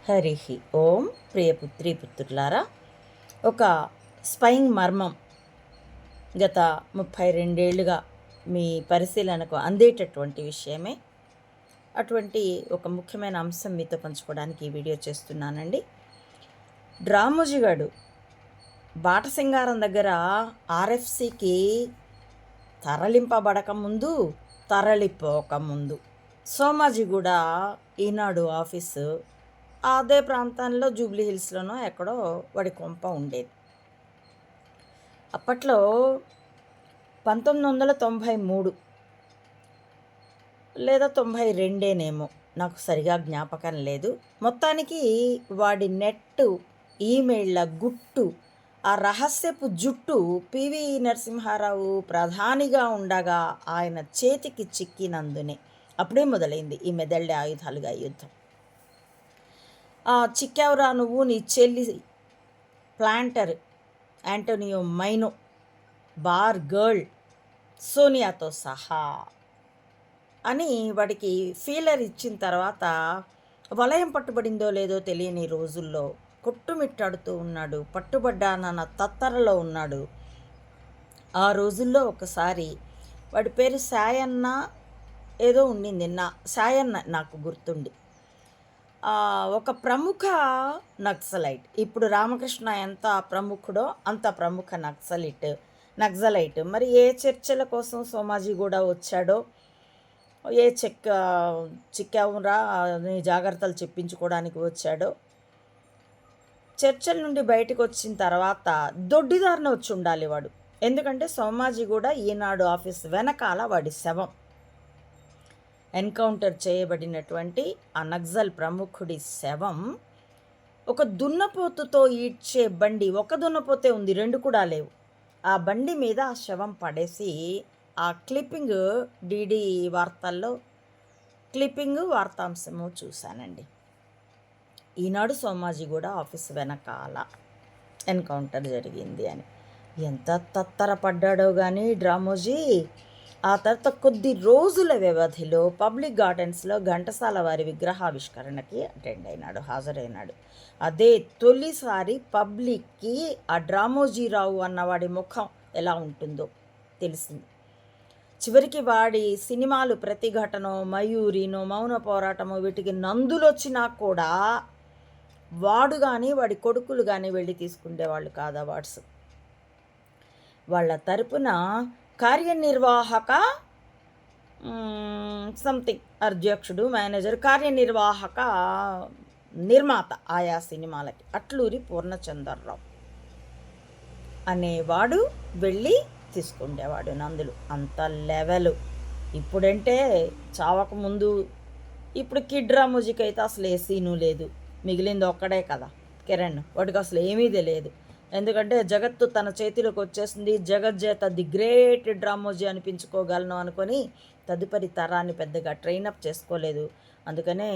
హరి ఓం. ప్రియపుత్రి పుత్రులారా, ఒక స్పైయింగ్ మర్మం గత 32 ఏళ్ళుగా మీ పరిశీలనకు అందేటటువంటి విషయమే. అటువంటి ఒక ముఖ్యమైన అంశం మీతో పంచుకోవడానికి ఈ వీడియో చేస్తున్నానండి. రామోజీగాడు బాటసింగారం దగ్గర ఆర్ఎఫ్సికి తరలింపబడకముందు, తరలిపోకముందు సోమాజిగూడ ఈనాడు ఆఫీసు అదే ప్రాంతంలో జూబ్లీ హిల్స్లోనో ఎక్కడో వాడి కొంప ఉండేది. అప్పట్లో 1993 లేదా 92 నాకు సరిగా జ్ఞాపకం లేదు. మొత్తానికి వాడి నెట్ ఈమెయిళ్ళ గుట్టు, ఆ రహస్యపు జుట్టు పివి నరసింహారావు ప్రధానిగా ఉండగా ఆయన చేతికి చిక్కినందునే అప్పుడే మొదలైంది ఈ మెదళ్ళ ఆయుధాలుగా యుద్ధం. చిక్కావురా నువ్వు, నీ చెల్లి planter Antonio Maino, bar girl సోనియాతో సహా అని వాడికి ఫీలర్ ఇచ్చిన తర్వాత వలయం పట్టుబడిందో లేదో తెలియని రోజుల్లో కొట్టుమిట్టాడుతూ ఉన్నాడు. పట్టుబడ్డానన్న తత్తరలో ఉన్నాడు. ఆ రోజుల్లో ఒకసారి వాడి పేరు సాయన్న ఏదో ఉండింది, సాయన్న నాకు గుర్తుండి, ఒక ప్రముఖ నక్సలైట్. ఇప్పుడు రామకృష్ణ ఎంత ప్రముఖుడో అంత ప్రముఖ నక్సలైట్. మరి ఏ చర్చల కోసం సోమాజిగూడ వచ్చాడో, ఏ చిక్కావురా నీ జాగ్రత్తలు చెప్పించుకోవడానికి వచ్చాడో, చర్చల నుండి బయటకు వచ్చిన తర్వాత దొడ్డిదారిన వచ్చి ఉండాలి వాడు. ఎందుకంటే సోమాజిగూడ ఈనాడు ఆఫీస్ వెనకాల వాడి శవం, ఎన్కౌంటర్ చేయబడినటువంటి ఆ నక్సల్ ప్రముఖుడి శవం ఒక దున్నపోతుతో ఈడ్చే బండి, ఒక దున్నపోతే ఉంది, 2 కూడా లేవు, ఆ బండి మీద ఆ శవం పడేసి ఆ క్లిప్పింగ్ డిడి వార్తల్లో వార్తాంశము చూశానండి. ఈనాడు సోమాజిగూడ ఆఫీస్ వెనకాల ఎన్కౌంటర్ జరిగింది అని. ఎంత తత్తరపడ్డాడో కానీ డ్రామోజీ. ఆ తర్వాత కొద్ది రోజుల వ్యవధిలో పబ్లిక్ గార్డెన్స్లో ఘంటసాల వారి విగ్రహావిష్కరణకి హాజరైనాడు. అదే తొలిసారి పబ్లిక్కి ఆ డ్రామోజీరావు అన్నవాడి ముఖం ఎలా ఉంటుందో తెలిసింది. చివరికి వాడి సినిమాలు ప్రతిఘటనో, మయూరినో, మౌన పోరాటమో వీటికి నందులొచ్చినా కూడా వాడు కానీ వాడి కొడుకులు కానీ వెళ్ళి తీసుకునేవాళ్ళు కాదు అవార్డ్స్. వాళ్ళ తరపున కార్యనిర్వాహక సంథింగ్ అధ్యక్షుడు, మేనేజర్, కార్యనిర్వాహక నిర్మాత ఆయా సినిమాలకి అట్లూరి పూర్ణచంద్రరావు అనేవాడు వెళ్ళి తీసుకుండేవాడు నందులు. అంత లెవెలు. ఇప్పుడంటే చావకముందు, ఇప్పుడు కిడ్ రామోజీకి అయితే అసలు ఏ సీను లేదు, మిగిలింది ఒక్కడే కదా కిరణ్. వాడికి అసలు ఏమీ తెలియదు. ఎందుకంటే జగత్తు తన చేతిలోకి వచ్చేసింది, జగజ్జేత ది గ్రేట్ డ్రామోజీ అనిపించుకోగలను అనుకొని తదుపరి తరాన్ని పెద్దగా ట్రైనప్ చేసుకోలేదు. అందుకనే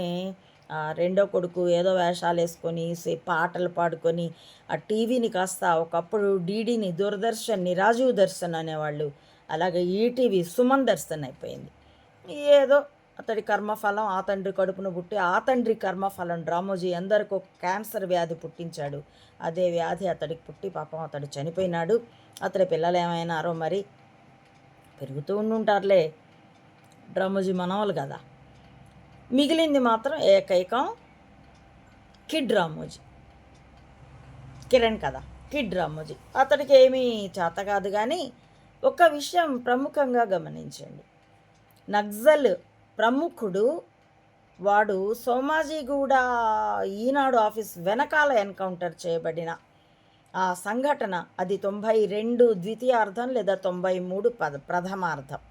రెండో కొడుకు ఏదో వేషాలు వేసుకొని పాటలు పాడుకొని ఆ టీవీని కాస్త ఒకప్పుడు డీడీని దూరదర్శన్ని రాజీవ్ దర్శన్ అనేవాళ్ళు, అలాగే ఈటీవీ సుమన్ దర్శన్ అయిపోయింది. ఏదో అతడి కర్మఫలం, ఆ తండ్రి కడుపును పుట్టి ఆ తండ్రి కర్మఫలం. డ్రామోజీ ఎందరికో క్యాన్సర్ వ్యాధి పుట్టించాడు. అదే వ్యాధి అతడికి పుట్టి పాపం అతడు చనిపోయినాడు. అతడి పిల్లలు ఏమైనారో మరి, పెరుగుతూ ఉండుంటారులే, డ్రామోజీ మనవాళ్ళు కదా. మిగిలింది మాత్రం ఏకైకం కిడ్ రామోజీ, కిరణ్ కదా కిడ్ రామోజీ. అతడికి ఏమీ చేత కాదు. కానీ ఒక విషయం ప్రముఖంగా గమనించండి, నక్సల్ ప్రముఖుడు వాడు సోమాజిగూడ ఈనాడు ఆఫీస్ వెనకాల ఎన్కౌంటర్ చేయబడిన ఆ సంఘటన, అది 92 ద్వితీయార్థం లేదా 93 ప్రథమార్థం.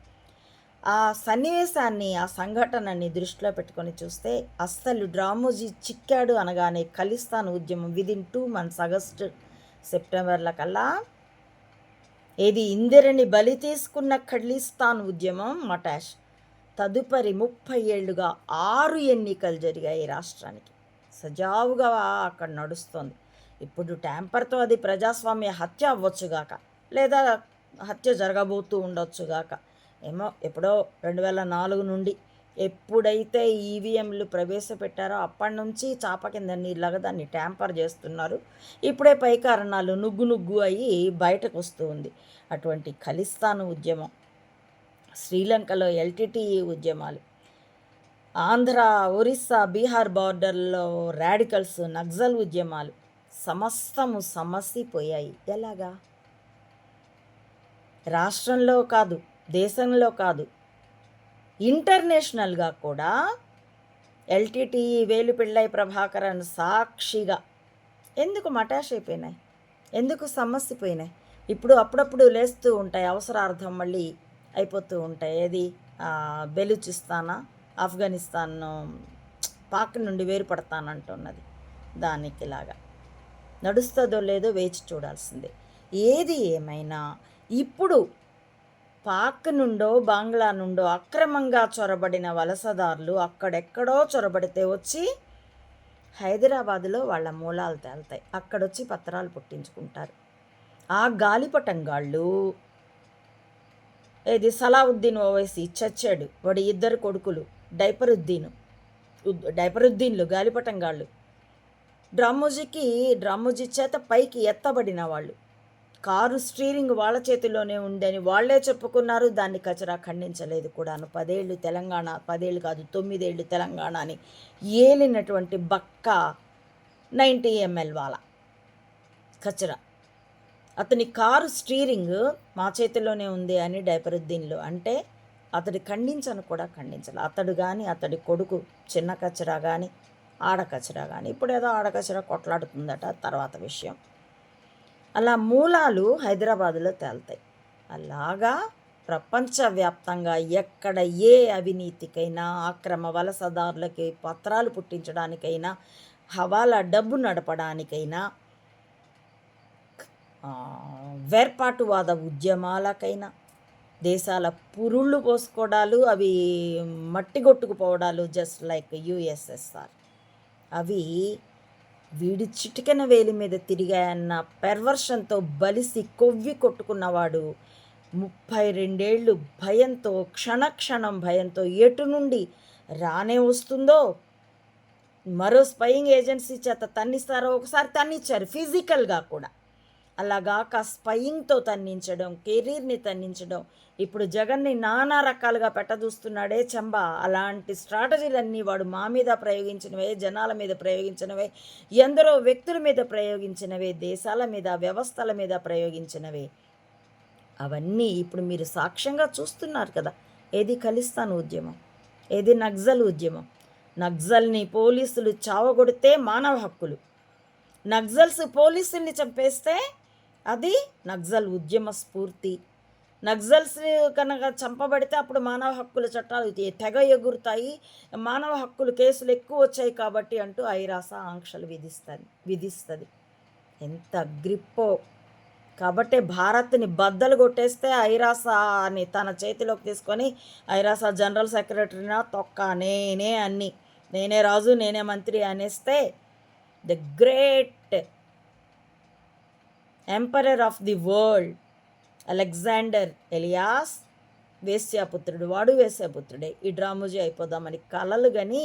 ఆ సన్నివేశాన్ని, ఆ సంఘటనని దృష్టిలో పెట్టుకొని చూస్తే అస్సలు డ్రామోజీ చిక్కాడు అనగానే ఖలిస్తాన్ ఉద్యమం విదిన్ 2 months ఆగస్టు సెప్టెంబర్ల కల్లా ఏది ఇందిరని బలి తీసుకున్న ఖలిస్తాన్ ఉద్యమం మటాష్. తదుపరి 30 ఏళ్ళుగా 6 ఎన్నికలు జరిగాయి రాష్ట్రానికి. సజావుగా అక్కడ నడుస్తోంది. ఇప్పుడు ట్యాంపర్తో అది ప్రజాస్వామ్య హత్య అవ్వచ్చుగాక, లేదా హత్య జరగబోతూ ఉండొచ్చుగాక, ఏమో. ఎప్పుడో 2004 నుండి ఎప్పుడైతే ఈవీఎంలు ప్రవేశపెట్టారో అప్పటి నుంచి చాప కింద నీళ్ళగా దాన్ని ట్యాంపర్ చేస్తున్నారు. ఇప్పుడే పై కారణాలు నుగ్గు అయ్యి బయటకు వస్తూ ఉంది. అటువంటి ఖలిస్తాన్ ఉద్యమం, శ్రీలంకలో ఎల్టీటీఈ ఉద్యమాలు, ఆంధ్ర, ఒరిస్సా, బీహార్ బార్డర్లో రాడికల్స్, నక్సల్ ఉద్యమాలు సమస్తము సమసిపోయాయి. ఎలాగా? రాష్ట్రంలో కాదు, దేశంలో కాదు, ఇంటర్నేషనల్గా కూడా ఎల్టీటీఈ వేలుపిళ్ళై ప్రభాకరన్ సాక్షిగా ఎందుకు మటాష్ అయిపోయినాయి, ఎందుకు సమస్యపోయినాయి? ఇప్పుడు అప్పుడప్పుడు లేస్తూ ఉంటాయి, అవసరార్థం మళ్ళీ అయిపోతూ ఉంటాయి. ఏది బెలూచిస్తానా, ఆఫ్ఘనిస్తాన్, పాక్ నుండి వేరుపడతానంటున్నది. దానికి లాగా నడుస్తుందో లేదో వేచి చూడాల్సిందే. ఏది ఏమైనా ఇప్పుడు పాక్ నుండో బంగ్లా నుండో అక్రమంగా చొరబడిన వలసదారులు అక్కడెక్కడో చొరబడితే వచ్చి హైదరాబాదులో వాళ్ళ మూలాలు తేలుతాయి. అక్కడొచ్చి పత్రాలు పుట్టించుకుంటారు. ఆ గాలిపటంగాళ్ళు ఏది సలావుద్దీన్ ఓవైసీ చచ్చాడు, వాడి 2 కొడుకులు డైపరుద్దీన్లు గాలిపటంగాళ్ళు, డ్రమ్ముజీ చేత పైకి ఎత్తబడిన వాళ్ళు. కారు స్టీరింగ్ వాళ్ళ చేతిలోనే ఉందని వాళ్ళే చెప్పుకున్నారు. దాన్ని కచరా ఖండించలేదు కూడాను. 10 ఏళ్ళు తెలంగాణ, 10 ఏళ్ళు కాదు 9 ఏళ్ళు తెలంగాణ అని ఏలినటువంటి బక్క 90 ml వాళ్ళ కచరా, అతని కారు స్టీరింగ్ మా చేతిలోనే ఉంది అని డైపరుద్దీన్లు అంటే అతడి ఖండించను కూడా ఖండించాలి. అతడు కానీ అతడి కొడుకు చిన్న కచరా కానీ ఆడకచరా కానీ, ఇప్పుడు ఏదో ఆడకచరా కొట్లాడుతుందట, తర్వాత విషయం. అలా మూలాలు హైదరాబాదులో తేలుతాయి. అలాగా ప్రపంచవ్యాప్తంగా ఎక్కడ ఏ అవినీతికైనా, అక్రమ వలసదారులకి పత్రాలు పుట్టించడానికైనా, హవాలా డబ్బు నడపడానికైనా, వేర్పాటువాద ఉద్యమాలకైనా, దేశాల పురుళ్ళు పోసుకోవడాలు, అవి మట్టిగొట్టుకుపోవడాలు, జస్ట్ లైక్ యుఎస్ఎస్ఆర్, అవి వీడి చిటికెన వేలి మీద తిరిగాయన్న పెర్వర్షన్తో బలిసి కొవ్వి కొట్టుకున్నవాడు 32 ఏళ్ళు భయంతో, క్షణక్షణం భయంతో ఎటు నుండి రానే వస్తుందో, మరో స్పయింగ్ ఏజెన్సీ చేత తన్నిస్తారో, ఒకసారి తన్నిచ్చారు ఫిజికల్గా కూడా, అలాగాక స్పయింగ్తో తన్నించడం, కెరీర్ని తన్నించడం, ఇప్పుడు జగన్ని నానా రకాలుగా పెట్టదూస్తున్నాడే చంబ. అలాంటి స్ట్రాటజీలన్నీ వాడు మా మీద ప్రయోగించినవే, జనాల మీద ప్రయోగించినవే, ఎందరో వ్యక్తుల మీద ప్రయోగించినవే, దేశాల మీద, వ్యవస్థల మీద ప్రయోగించినవే. అవన్నీ ఇప్పుడు మీరు సాక్ష్యంగా చూస్తున్నారు కదా. ఏది ఖలిస్తాన్ ఉద్యమం, ఏది నక్సల్ ఉద్యమం. నక్సల్ని పోలీసులు చావగొడితే మానవ హక్కులు, నక్సల్స్ పోలీసుల్ని చంపేస్తే అది నక్సల్ ఉద్యమ స్ఫూర్తి. నక్సల్స్ కనుక చంపబడితే అప్పుడు మానవ హక్కుల చట్టాలు తెగ ఎగురుతాయి, మానవ హక్కులు కేసులు ఎక్కువ వచ్చాయి కాబట్టి అంటూ ఐరాస ఆంక్షలు విధిస్తుంది. ఎంత గ్రిప్పో! కాబట్టి భారత్ని బద్దలు కొట్టేస్తే ఐరాసాని తన చేతిలోకి తీసుకొని, ఐరాస జనరల్ సెక్రటరీనా తొక్క నేనే రాజు నేనే మంత్రి అనేస్తే the great emperor of the world Alexander alias వేశ్యాపుత్రుడు, వాడు వేశ్యాపుత్రుడే, ఈ డ్రామోజీ అయిపోదామని కలలు గని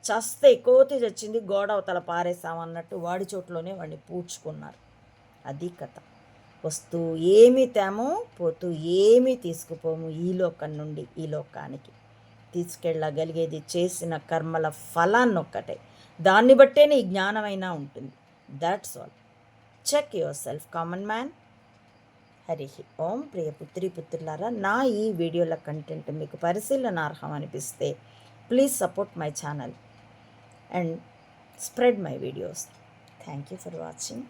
చస్తే కోతి చచ్చింది గోడ అవతల పారేసామన్నట్టు వాడి చోట్లోనే వాడిని పూడ్చుకున్నారు. అది కథ. వస్తూ ఏమీ తేమో, పోతూ ఏమీ తీసుకుపోము. ఈ లోకం నుండి ఈ లోకానికి తీసుకెళ్ళగలిగేది చేసిన కర్మల ఫలాన్నొక్కటే. దాన్ని బట్టే నీ జ్ఞానమైనా ఉంటుంది. That's all. Check yourself, common man. Hari Om. ప్రియ పుత్రులారా, నా ఈ వీడియోల కంటెంట్ మీకు పరిశీలనార్హం అనిపిస్తే please support my channel and spread my videos. Thank you for watching.